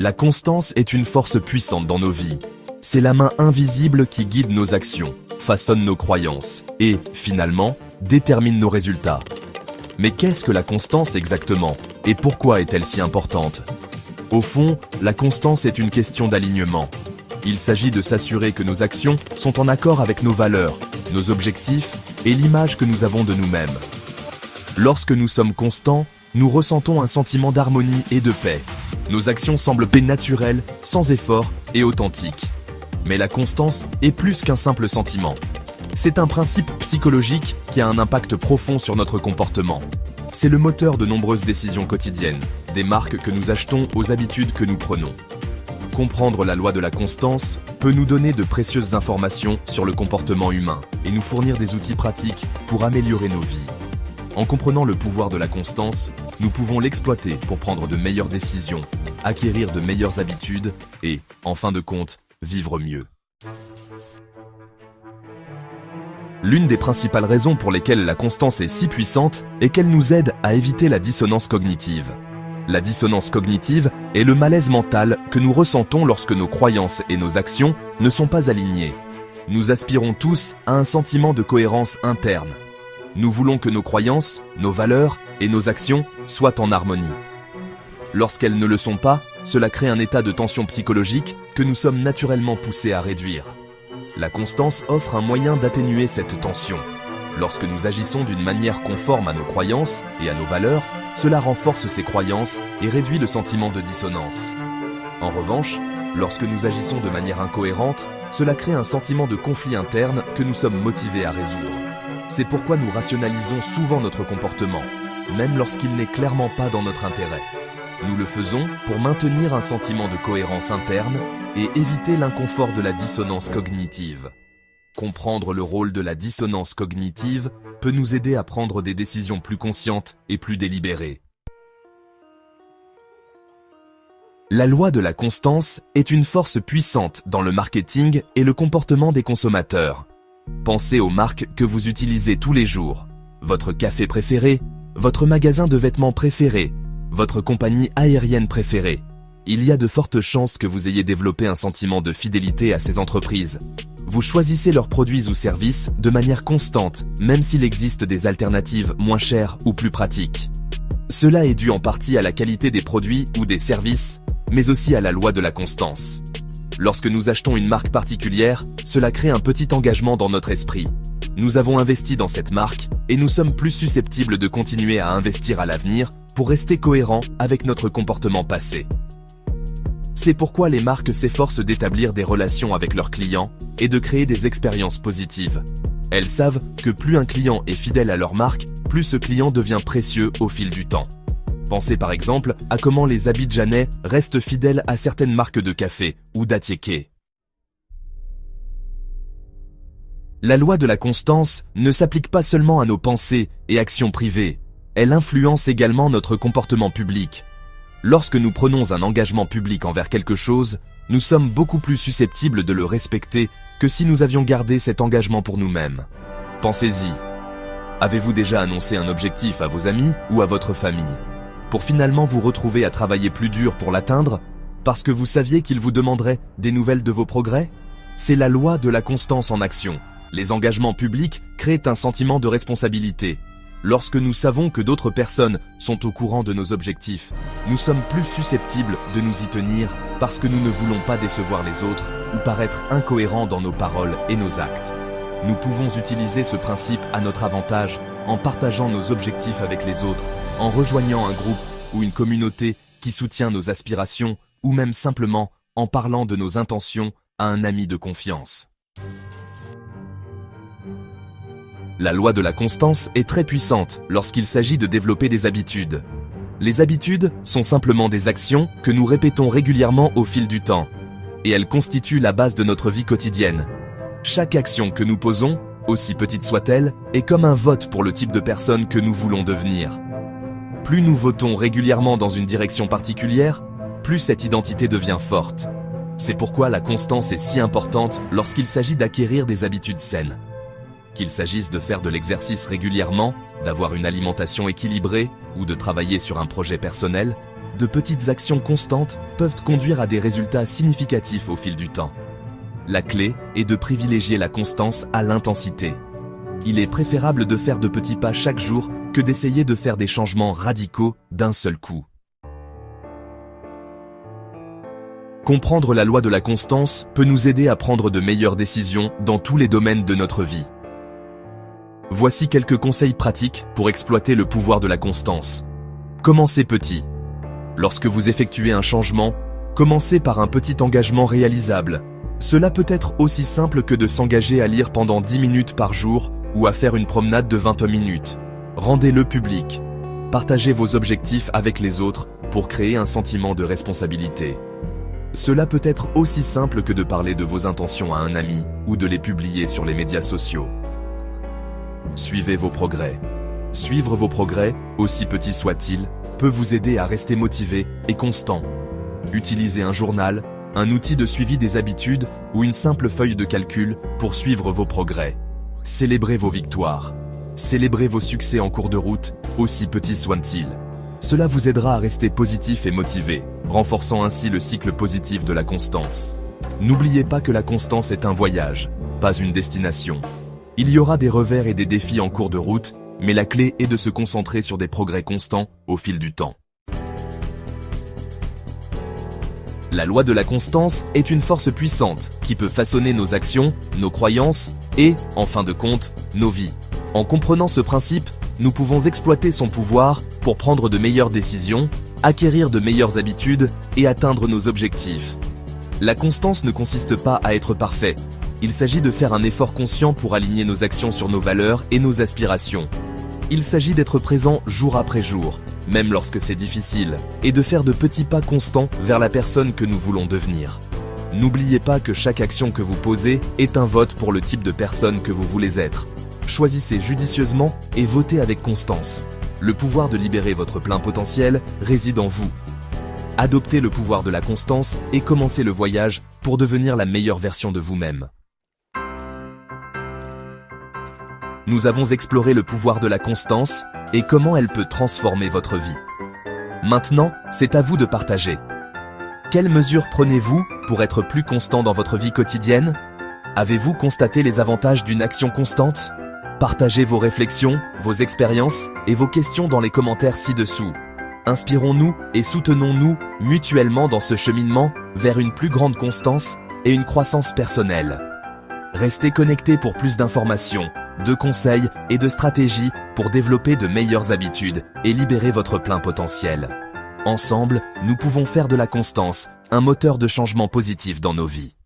La constance est une force puissante dans nos vies. C'est la main invisible qui guide nos actions, façonne nos croyances et, finalement, détermine nos résultats. Mais qu'est-ce que la constance exactement? Et pourquoi est-elle si importante? Au fond, la constance est une question d'alignement. Il s'agit de s'assurer que nos actions sont en accord avec nos valeurs, nos objectifs et l'image que nous avons de nous-mêmes. Lorsque nous sommes constants, nous ressentons un sentiment d'harmonie et de paix. Nos actions semblent naturelles, sans effort et authentiques. Mais la constance est plus qu'un simple sentiment. C'est un principe psychologique qui a un impact profond sur notre comportement. C'est le moteur de nombreuses décisions quotidiennes, des marques que nous achetons aux habitudes que nous prenons. Comprendre la loi de la constance peut nous donner de précieuses informations sur le comportement humain et nous fournir des outils pratiques pour améliorer nos vies. En comprenant le pouvoir de la constance, nous pouvons l'exploiter pour prendre de meilleures décisions, acquérir de meilleures habitudes et, en fin de compte, vivre mieux. L'une des principales raisons pour lesquelles la constance est si puissante est qu'elle nous aide à éviter la dissonance cognitive. La dissonance cognitive est le malaise mental que nous ressentons lorsque nos croyances et nos actions ne sont pas alignées. Nous aspirons tous à un sentiment de cohérence interne. Nous voulons que nos croyances, nos valeurs et nos actions soient en harmonie. Lorsqu'elles ne le sont pas, cela crée un état de tension psychologique que nous sommes naturellement poussés à réduire. La constance offre un moyen d'atténuer cette tension. Lorsque nous agissons d'une manière conforme à nos croyances et à nos valeurs, cela renforce ces croyances et réduit le sentiment de dissonance. En revanche, lorsque nous agissons de manière incohérente, cela crée un sentiment de conflit interne que nous sommes motivés à résoudre. C'est pourquoi nous rationalisons souvent notre comportement, même lorsqu'il n'est clairement pas dans notre intérêt. Nous le faisons pour maintenir un sentiment de cohérence interne et éviter l'inconfort de la dissonance cognitive. Comprendre le rôle de la dissonance cognitive peut nous aider à prendre des décisions plus conscientes et plus délibérées. La loi de la constance est une force puissante dans le marketing et le comportement des consommateurs. Pensez aux marques que vous utilisez tous les jours, votre café préféré, votre magasin de vêtements préféré, votre compagnie aérienne préférée. Il y a de fortes chances que vous ayez développé un sentiment de fidélité à ces entreprises. Vous choisissez leurs produits ou services de manière constante, même s'il existe des alternatives moins chères ou plus pratiques. Cela est dû en partie à la qualité des produits ou des services, mais aussi à la loi de la constance. Lorsque nous achetons une marque particulière, cela crée un petit engagement dans notre esprit. Nous avons investi dans cette marque et nous sommes plus susceptibles de continuer à investir à l'avenir pour rester cohérents avec notre comportement passé. C'est pourquoi les marques s'efforcent d'établir des relations avec leurs clients et de créer des expériences positives. Elles savent que plus un client est fidèle à leur marque, plus ce client devient précieux au fil du temps. Pensez par exemple à comment les Abidjanais restent fidèles à certaines marques de café ou d'attiéké. La loi de la constance ne s'applique pas seulement à nos pensées et actions privées, elle influence également notre comportement public. Lorsque nous prenons un engagement public envers quelque chose, nous sommes beaucoup plus susceptibles de le respecter que si nous avions gardé cet engagement pour nous-mêmes. Pensez-y. Avez-vous déjà annoncé un objectif à vos amis ou à votre famille, pour finalement vous retrouver à travailler plus dur pour l'atteindre, parce que vous saviez qu'ils vous demanderaient des nouvelles de vos progrès? C'est la loi de la constance en action. Les engagements publics créent un sentiment de responsabilité. Lorsque nous savons que d'autres personnes sont au courant de nos objectifs, nous sommes plus susceptibles de nous y tenir parce que nous ne voulons pas décevoir les autres ou paraître incohérents dans nos paroles et nos actes. Nous pouvons utiliser ce principe à notre avantage en partageant nos objectifs avec les autres, en rejoignant un groupe ou une communauté qui soutient nos aspirations ou même simplement en parlant de nos intentions à un ami de confiance. La loi de la constance est très puissante lorsqu'il s'agit de développer des habitudes. Les habitudes sont simplement des actions que nous répétons régulièrement au fil du temps, et elles constituent la base de notre vie quotidienne. Chaque action que nous posons, aussi petite soit-elle, est comme un vote pour le type de personne que nous voulons devenir. Plus nous votons régulièrement dans une direction particulière, plus cette identité devient forte. C'est pourquoi la constance est si importante lorsqu'il s'agit d'acquérir des habitudes saines. Qu'il s'agisse de faire de l'exercice régulièrement, d'avoir une alimentation équilibrée ou de travailler sur un projet personnel, de petites actions constantes peuvent conduire à des résultats significatifs au fil du temps. La clé est de privilégier la constance à l'intensité. Il est préférable de faire de petits pas chaque jour que d'essayer de faire des changements radicaux d'un seul coup. Comprendre la loi de la constance peut nous aider à prendre de meilleures décisions dans tous les domaines de notre vie. Voici quelques conseils pratiques pour exploiter le pouvoir de la constance. Commencez petit. Lorsque vous effectuez un changement, commencez par un petit engagement réalisable. Cela peut être aussi simple que de s'engager à lire pendant 10 minutes par jour ou à faire une promenade de 20 minutes. Rendez-le public. Partagez vos objectifs avec les autres pour créer un sentiment de responsabilité. Cela peut être aussi simple que de parler de vos intentions à un ami ou de les publier sur les médias sociaux. Suivez vos progrès. Suivre vos progrès, aussi petits soient-ils, peut vous aider à rester motivé et constant. Utilisez un journal, un outil de suivi des habitudes ou une simple feuille de calcul pour suivre vos progrès. Célébrez vos victoires. Célébrez vos succès en cours de route, aussi petits soient-ils. Cela vous aidera à rester positif et motivé, renforçant ainsi le cycle positif de la constance. N'oubliez pas que la constance est un voyage, pas une destination. Il y aura des revers et des défis en cours de route, mais la clé est de se concentrer sur des progrès constants au fil du temps. La loi de la constance est une force puissante qui peut façonner nos actions, nos croyances et, en fin de compte, nos vies. En comprenant ce principe, nous pouvons exploiter son pouvoir pour prendre de meilleures décisions, acquérir de meilleures habitudes et atteindre nos objectifs. La constance ne consiste pas à être parfait. Il s'agit de faire un effort conscient pour aligner nos actions sur nos valeurs et nos aspirations. Il s'agit d'être présent jour après jour, même lorsque c'est difficile, et de faire de petits pas constants vers la personne que nous voulons devenir. N'oubliez pas que chaque action que vous posez est un vote pour le type de personne que vous voulez être. Choisissez judicieusement et votez avec constance. Le pouvoir de libérer votre plein potentiel réside en vous. Adoptez le pouvoir de la constance et commencez le voyage pour devenir la meilleure version de vous-même. Nous avons exploré le pouvoir de la constance et comment elle peut transformer votre vie. Maintenant, c'est à vous de partager. Quelles mesures prenez-vous pour être plus constant dans votre vie quotidienne? Avez-vous constaté les avantages d'une action constante? Partagez vos réflexions, vos expériences et vos questions dans les commentaires ci-dessous. Inspirons-nous et soutenons-nous mutuellement dans ce cheminement vers une plus grande constance et une croissance personnelle. Restez connectés pour plus d'informations, de conseils et de stratégies pour développer de meilleures habitudes et libérer votre plein potentiel. Ensemble, nous pouvons faire de la constance un moteur de changement positif dans nos vies.